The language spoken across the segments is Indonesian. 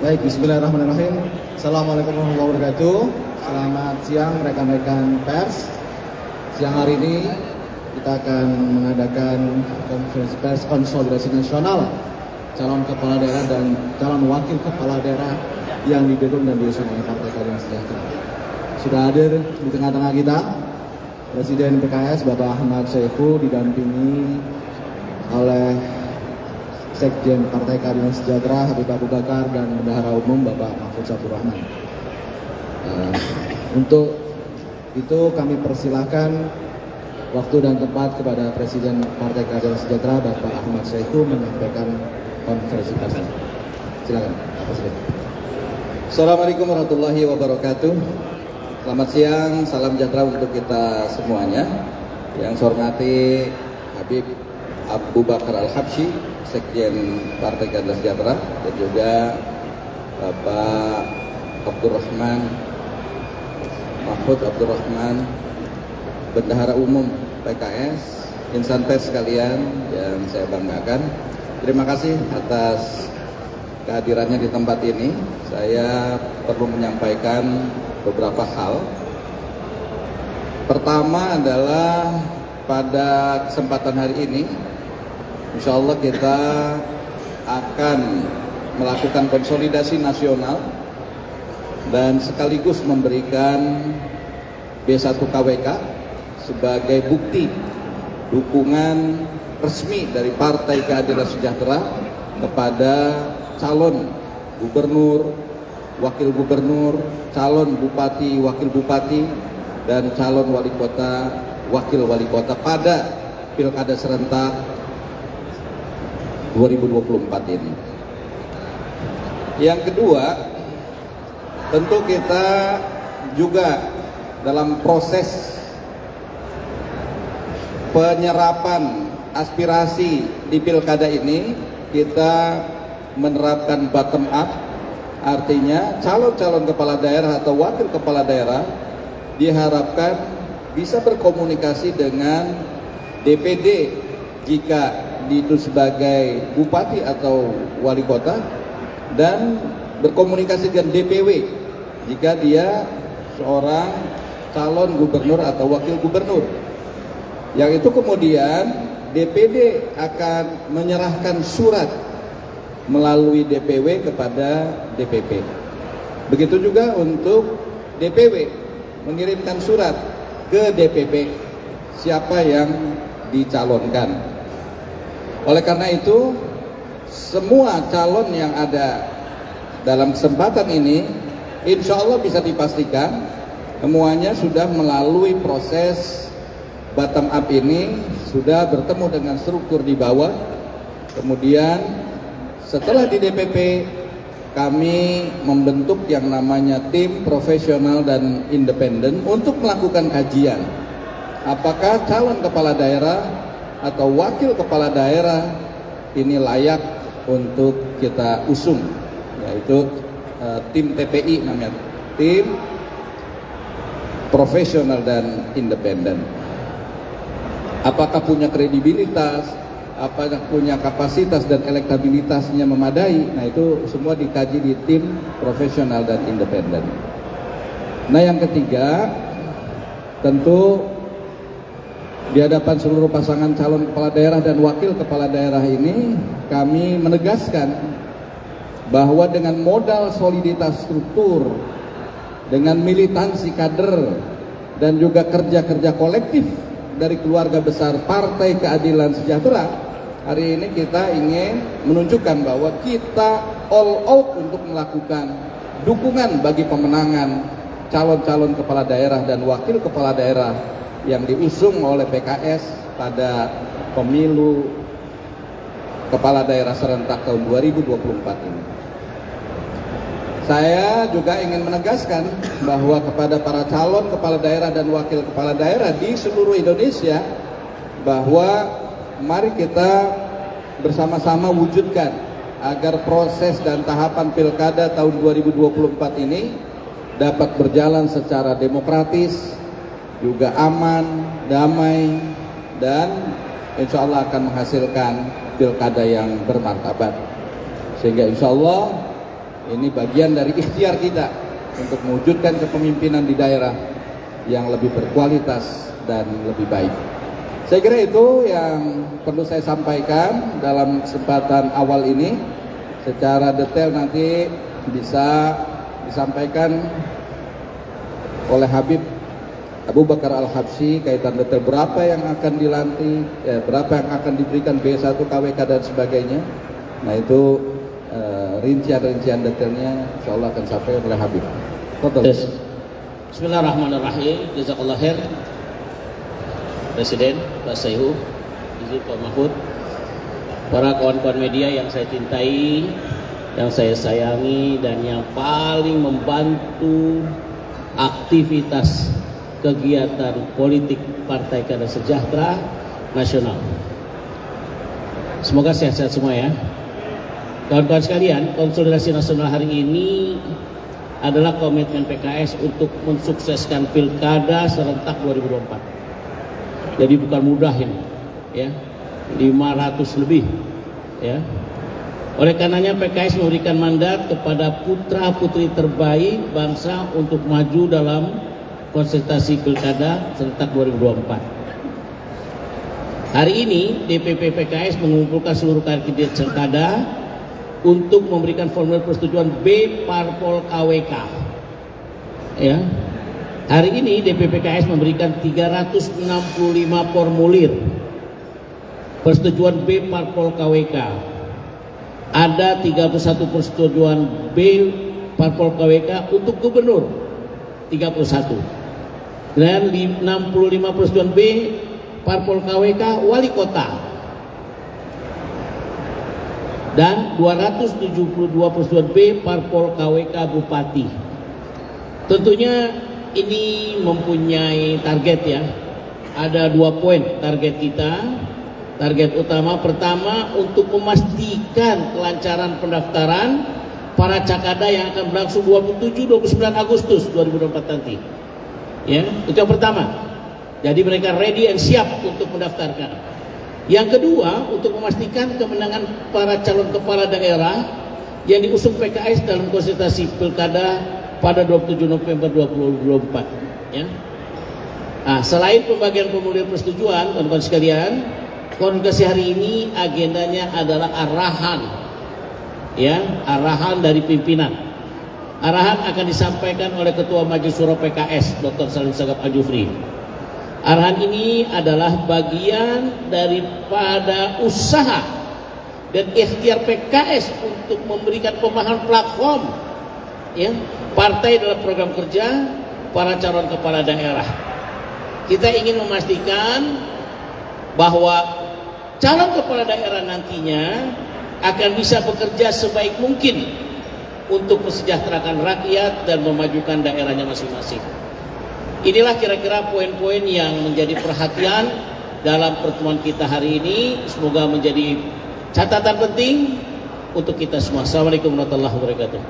Baik, bismillahirrahmanirrahim. Assalamualaikum warahmatullahi wabarakatuh. Selamat siang rekan-rekan pers. Siang hari ini kita akan mengadakan konferensi pers konsolidasi nasional calon kepala daerah dan calon wakil kepala daerah yang didukung dan diusung oleh Partai Keadilan Sejahtera. Sudah hadir di tengah-tengah kita Presiden PKS Bapak Ahmad Saiku didampingi oleh Sekjen Partai Keadilan Sejahtera Habib Abu Bakar dan Bendahara Umum Bapak Mahfudz Abdurrahman. Untuk itu kami persilahkan waktu dan tempat kepada Presiden Partai Keadilan Sejahtera Bapak Ahmad Saiku menyampaikan konferensi pers. Silakan Pak Presiden. Assalamualaikum warahmatullahi wabarakatuh. Selamat siang, salam sejahtera untuk kita semuanya. Yang saya hormati Habib Abu Bakar Al-Habsyi, Sekjen Partai Keadilan Sejahtera, dan juga Bapak Abdurrahman Mahfudz Abdurrahman, Bendahara Umum PKS, insan pers sekalian yang saya banggakan. Terima kasih atas kehadirannya di tempat ini. Saya perlu menyampaikan beberapa hal. Pertama adalah pada kesempatan hari ini, insya Allah kita akan melakukan konsolidasi nasional dan sekaligus memberikan B1 KWK sebagai bukti dukungan resmi dari Partai Keadilan Sejahtera kepada calon gubernur, wakil gubernur, calon bupati, wakil bupati, dan calon wali kota, wakil wali kota pada Pilkada serentak 2024 ini. Yang kedua, tentu kita juga dalam proses penyerapan aspirasi di pilkada ini, kita menerapkan bottom up, artinya calon-calon kepala daerah atau wakil kepala daerah diharapkan bisa berkomunikasi dengan DPD jika itu sebagai bupati atau wali kota, dan berkomunikasi dengan DPW jika dia seorang calon gubernur atau wakil gubernur. Yang itu kemudian DPD akan menyerahkan surat melalui DPW kepada DPP. Begitu juga untuk DPW mengirimkan surat ke DPP siapa yang dicalonkan. Oleh karena itu, semua calon yang ada dalam kesempatan ini insya Allah bisa dipastikan semuanya sudah melalui proses bottom up ini, sudah bertemu dengan struktur di bawah. Kemudian setelah di DPP kami membentuk yang namanya tim profesional dan independen untuk melakukan kajian apakah calon kepala daerah atau wakil kepala daerah ini layak untuk kita usung, yaitu tim TPI namanya, tim profesional dan independen. Apakah punya kredibilitas, apakah punya kapasitas dan elektabilitasnya memadai? Nah, itu semua dikaji di tim profesional dan independen. Nah, yang ketiga, tentu di hadapan seluruh pasangan calon kepala daerah dan wakil kepala daerah ini, kami menegaskan bahwa dengan modal soliditas struktur, dengan militansi kader, dan juga kerja-kerja kolektif dari keluarga besar Partai Keadilan Sejahtera, hari ini kita ingin menunjukkan bahwa kita all out untuk melakukan dukungan bagi pemenangan calon-calon kepala daerah dan wakil kepala daerah yang diusung oleh PKS pada pemilu kepala daerah serentak tahun 2024 ini. Saya juga ingin menegaskan bahwa kepada para calon kepala daerah dan wakil kepala daerah di seluruh Indonesia, bahwa mari kita bersama-sama wujudkan agar proses dan tahapan pilkada tahun 2024 ini dapat berjalan secara demokratis, juga aman, damai, dan insya Allah akan menghasilkan pilkada yang bermartabat. Sehingga insya Allah ini bagian dari ikhtiar kita untuk mewujudkan kepemimpinan di daerah yang lebih berkualitas dan lebih baik. Saya kira itu yang perlu saya sampaikan dalam kesempatan awal ini. Secara detail nanti bisa disampaikan oleh Habib Abu Bakar Al-Habsyi kaitan detail berapa yang akan dilantik, berapa yang akan diberikan B1 KWK dan sebagainya. Nah itu rincian-rincian detailnya insya Allah akan sampai oleh Habib. Yes. Bismillahirrahmanirrahim. Jazakallah khair Presiden, Pak Sayhu, Pak Mahfud, para kawan-kawan media yang saya cintai, yang saya sayangi, dan yang paling membantu aktivitas kegiatan politik Partai Keadilan Sejahtera Nasional. Semoga sehat-sehat semua ya. Kawan-kawan sekalian, konsolidasi nasional hari ini adalah komitmen PKS untuk mensukseskan Pilkada serentak 2024. Jadi bukan mudah ini, ya, 500 lebih, ya. Oleh karenanya PKS memberikan mandat kepada putra-putri terbaik bangsa untuk maju dalam konsultasi Pilkada serentak 2024. Hari ini DPP PKS mengumpulkan seluruh kandidat Pilkada untuk memberikan formulir persetujuan B Parpol KWK. Ya. Hari ini DPP PKS memberikan 365 formulir persetujuan B Parpol KWK. Ada 31 persetujuan B Parpol KWK untuk gubernur, 31. Dan 65 persetujuan B Parpol KWK wali kota. Dan 272 persetujuan B Parpol KWK bupati. Tentunya ini mempunyai target ya. Ada 2 poin target kita. Target utama pertama untuk memastikan kelancaran pendaftaran para cakada yang akan berlangsung 27-29 Agustus 2024 nanti. Ya, itu yang pertama. Jadi mereka ready and siap untuk mendaftarkan. Yang kedua, untuk memastikan kemenangan para calon kepala daerah yang diusung PKS dalam konsultasi Pilkada pada 27 November 2024. Ya. Nah, selain pembagian formulir persetujuan, teman-teman sekalian, konsultasi hari ini agendanya adalah arahan, ya, arahan dari pimpinan. Arahan akan disampaikan oleh Ketua Majelis Syuro PKS, Dr. Salim Segaf Al-Jufri. Arahan ini adalah bagian daripada usaha dan ikhtiar PKS untuk memberikan pemahaman platform, ya, partai dalam program kerja para calon kepala daerah. Kita ingin memastikan bahwa calon kepala daerah nantinya akan bisa bekerja sebaik mungkin untuk mesejahterakan rakyat dan memajukan daerahnya masing-masing. Inilah kira-kira poin-poin yang menjadi perhatian dalam pertemuan kita hari ini. Semoga menjadi catatan penting untuk kita semua. Assalamualaikum warahmatullahi wabarakatuh.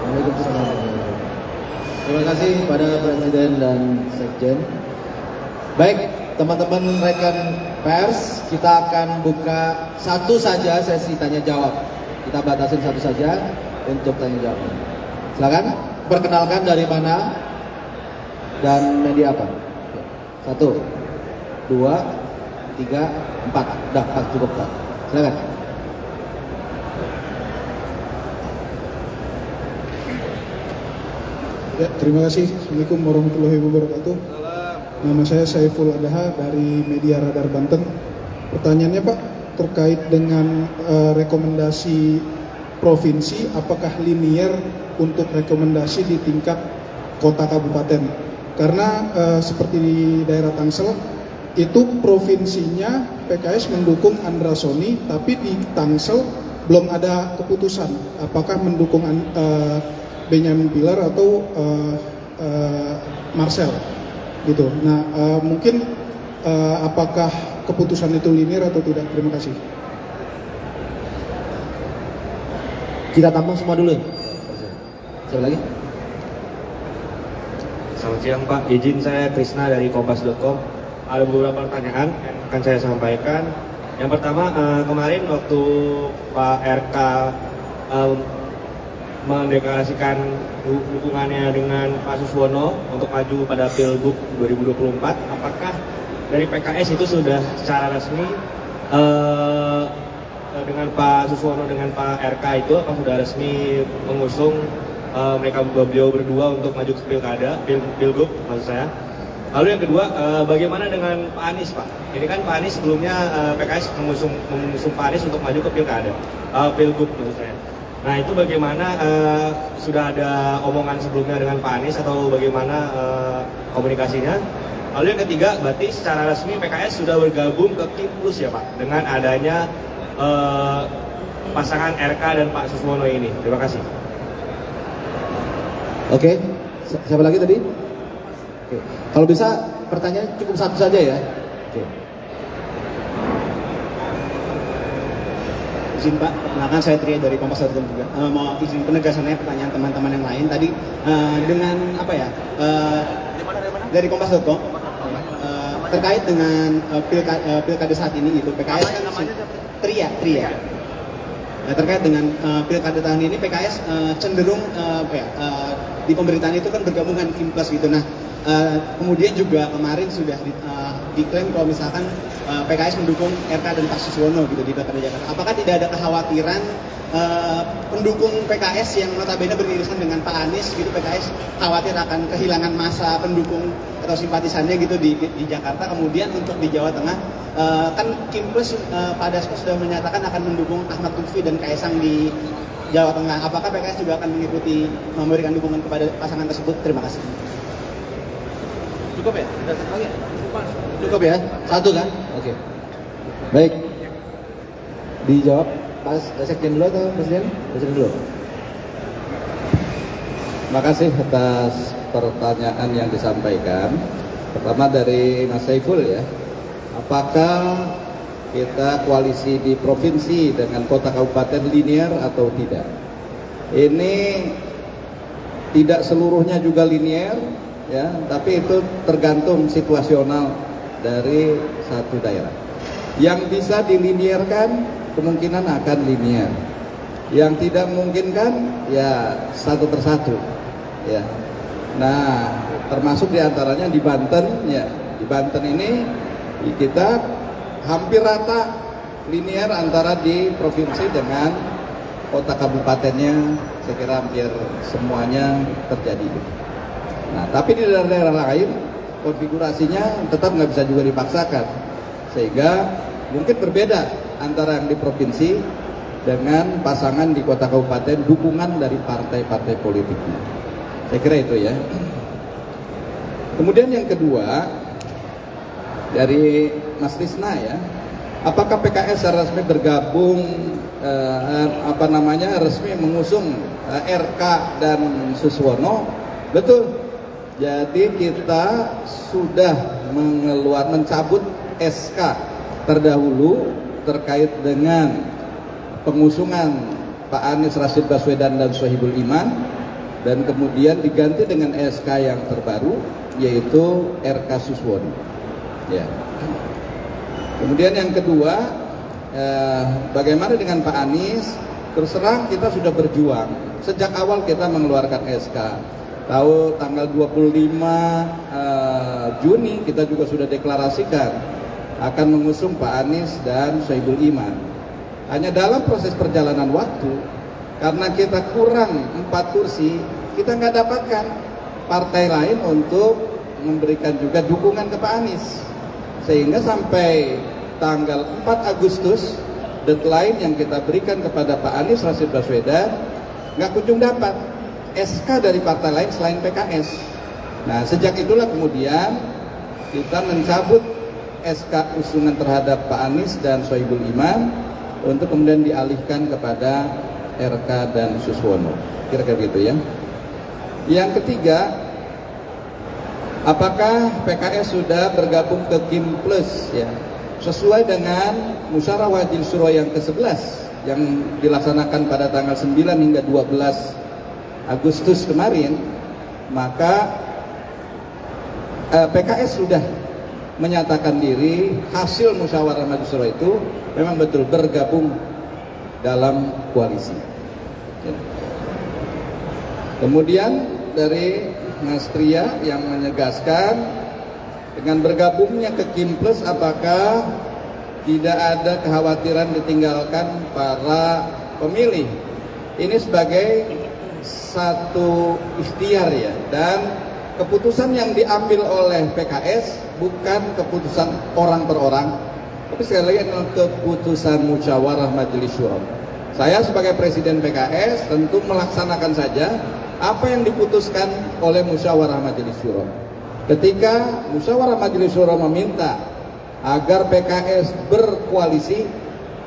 Waalaikumsalam. Terima kasih kepada Presiden dan Sekjen. Baik, teman-teman rekan pers, kita akan buka satu saja sesi tanya jawab. Kita batasin satu saja untuk tanya jawab. Silakan, perkenalkan dari mana dan media apa. 1, 2, 3, 4. Udah, cukup Pak. Silakan. Ya, terima kasih. Assalamualaikum warahmatullahi wabarakatuh. Nama saya Saiful Adaha dari Media Radar Banten. Pertanyaannya Pak, terkait dengan rekomendasi provinsi, apakah linear untuk rekomendasi di tingkat kota kabupaten? Karena seperti di daerah Tangsel, itu provinsinya PKS mendukung Andra Soni, tapi di Tangsel belum ada keputusan apakah mendukung Benyamin Pilar atau Marcel gitu. Nah, mungkin apakah keputusan itu linear atau tidak? Terima kasih. Kita tampung semua dulu ya. Siapa lagi? Selamat siang Pak, izin saya Krisna dari Kompas.com. Ada beberapa pertanyaan yang akan saya sampaikan. Yang pertama, kemarin waktu Pak RK mendeklarasikan dukungannya dengan Pak Suswono untuk maju pada Pilgub 2024. Apakah dari PKS itu sudah secara resmi dengan Pak Suswono dengan Pak RK itu apa sudah resmi mengusung beliau berdua untuk maju ke Pilgub maksud saya. Lalu yang kedua, bagaimana dengan Pak Anies, Pak? Ini kan Pak Anies sebelumnya PKS mengusung Pak Anies untuk maju ke Pilgub maksud saya. Nah itu bagaimana, sudah ada omongan sebelumnya dengan Pak Anies atau bagaimana komunikasinya? Lalu yang ketiga, berarti secara resmi PKS sudah bergabung ke Kim Plus ya Pak, dengan adanya pasangan RK dan Pak Suswono ini. Terima kasih. Oke, siapa lagi tadi? Oke. Kalau bisa pertanyaan cukup satu saja ya. Oke. Izin Pak, perkenalkan saya Tria dari Kompas.com juga. Mau izin penegasannya pertanyaan teman-teman yang lain tadi dengan apa ya? Dari Kompas.com terkait dengan pilkada saat ini itu PKS kan Tria. Nah, terkait dengan pilkada tahun ini PKS cenderung di pemerintahan itu kan bergabung dengan Kim Plus gitu. Nah, kemudian juga kemarin sudah diklaim kalau misalkan PKS mendukung RK dan Pak Suswono gitu di Pilkada Jakarta. Apakah tidak ada kekhawatiran pendukung PKS yang notabene beririsan dengan Pak Anies gitu, PKS khawatir akan kehilangan masa pendukung atau simpatisannya gitu di Jakarta, kemudian untuk di Jawa Tengah kan Kim Plus Pak Dasko sudah menyatakan akan mendukung Ahmad Lutfi dan Kaisang di Jawa Tengah. Apakah PKS juga akan mengikuti memberikan dukungan kepada pasangan tersebut? Terima kasih. Cukup ya? Cukup ya? Satu kan? Oke. Baik. Dijawab Pak Sekjen dulu atau Presiden? Presiden dulu. Terima kasih atas pertanyaan yang disampaikan. Pertama dari Mas Saiful ya. Apakah kita koalisi di provinsi dengan kota kabupaten linear atau tidak? Ini tidak seluruhnya juga linear ya, tapi itu tergantung situasional dari satu daerah. Yang bisa dilinearkan kemungkinan akan linear. Yang tidak memungkinkan ya satu persatu ya. Nah, termasuk diantaranya di Banten ya. Di Banten ini kita hampir rata linear antara di provinsi dengan kota kabupatennya, saya kira hampir semuanya terjadi. Nah, tapi di daerah-daerah lain konfigurasinya tetap nggak bisa juga dipaksakan, sehingga mungkin berbeda antara yang di provinsi dengan pasangan di kota kabupaten, dukungan dari partai-partai politiknya. Saya kira itu ya. Kemudian yang kedua dari Mas Tisna ya, apakah PKS secara resmi bergabung resmi mengusung RK dan Suswono? Betul. Jadi kita sudah mencabut SK terdahulu terkait dengan pengusungan Pak Anies Rashid Baswedan dan Sohibul Iman, dan kemudian diganti dengan SK yang terbaru yaitu RK Suswono. Ya. Kemudian yang kedua, bagaimana dengan Pak Anies? Terus terang kita sudah berjuang sejak awal, kita mengeluarkan SK. Tahu tanggal 25 Juni kita juga sudah deklarasikan akan mengusung Pak Anies dan Sohibul Iman. Hanya dalam proses perjalanan waktu, karena kita kurang 4 kursi, kita nggak dapatkan partai lain untuk memberikan juga dukungan ke Pak Anies. Sehingga sampai tanggal 4 Agustus, deadline yang kita berikan kepada Pak Anies Rashid Baswedan, nggak kunjung dapat SK dari partai lain selain PKS. Nah, sejak itulah kemudian kita mencabut SK usungan terhadap Pak Anies dan Sohibul Iman untuk kemudian dialihkan kepada RK dan Suswono. Kira-kira gitu ya. Yang ketiga, apakah PKS sudah bergabung ke Kim Plus ya? Sesuai dengan Musyawarah Wajiib Syuro yang ke-11 yang dilaksanakan pada tanggal 9 hingga 12 Agustus kemarin, maka PKS sudah menyatakan diri hasil Musyawarah Wajiib Syuro itu memang betul bergabung dalam koalisi. Kemudian dari Mas Tria yang menegaskan dengan bergabungnya ke Kimples apakah tidak ada kekhawatiran ditinggalkan para pemilih. Ini sebagai satu ikhtiar ya, dan keputusan yang diambil oleh PKS bukan keputusan orang per orang, tapi sekali lagi adalah keputusan musyawarah majelis syuro. Saya sebagai presiden PKS tentu melaksanakan saja apa yang diputuskan oleh musyawarah majelis syuro. Ketika musyawarah majelis syuro meminta agar PKS berkoalisi,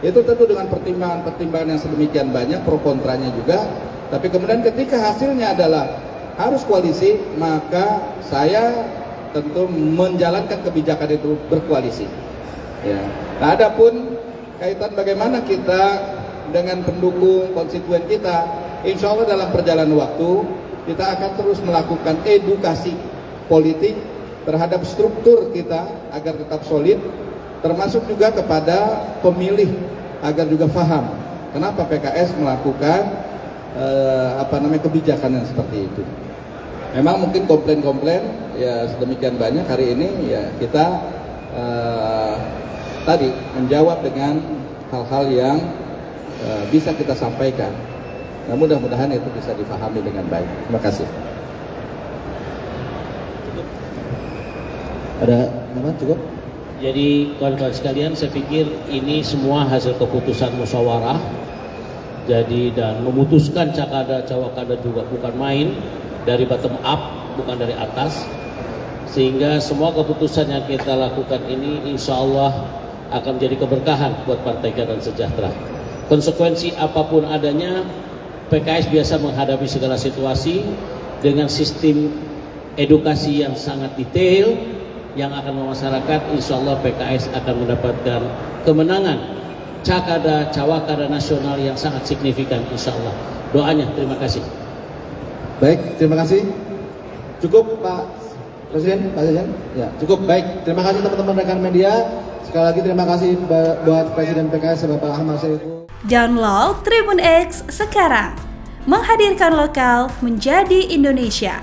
itu tentu dengan pertimbangan-pertimbangan yang sedemikian banyak, pro kontranya juga. Tapi kemudian ketika hasilnya adalah harus koalisi, maka saya tentu menjalankan kebijakan itu berkoalisi. Ya. Nah, adapun kaitan bagaimana kita dengan pendukung konstituen kita, insya Allah dalam perjalanan waktu kita akan terus melakukan edukasi politik terhadap struktur kita agar tetap solid, termasuk juga kepada pemilih agar juga paham kenapa PKS melakukan kebijakan yang seperti itu. Memang mungkin komplain-komplain ya sedemikian banyak hari ini, ya kita tadi menjawab dengan hal-hal yang bisa kita sampaikan. Nah, mudah-mudahan itu bisa dipahami dengan baik. Terima kasih. Ada nama cukup? Jadi kawan-kawan sekalian, saya pikir ini semua hasil keputusan musyawarah. Jadi dan memutuskan cakada cawakada juga bukan main, dari bottom up, bukan dari atas. Sehingga semua keputusan yang kita lakukan ini insya Allah akan menjadi keberkahan buat Partai Keadilan Sejahtera. Konsekuensi apapun adanya, PKS biasa menghadapi segala situasi dengan sistem edukasi yang sangat detail yang akan memasyarakat. Insya Allah PKS akan mendapatkan kemenangan cakada cawakada nasional yang sangat signifikan, insya Allah. Doanya, terima kasih. Baik, terima kasih. Cukup Pak Presiden, Pak Jajan? Ya, cukup. Baik, terima kasih teman-teman rekan media. Sekali lagi terima kasih buat Presiden PKS Bapak Ahmad Saiku. Download Tribun X sekarang. Menghadirkan lokal menjadi Indonesia.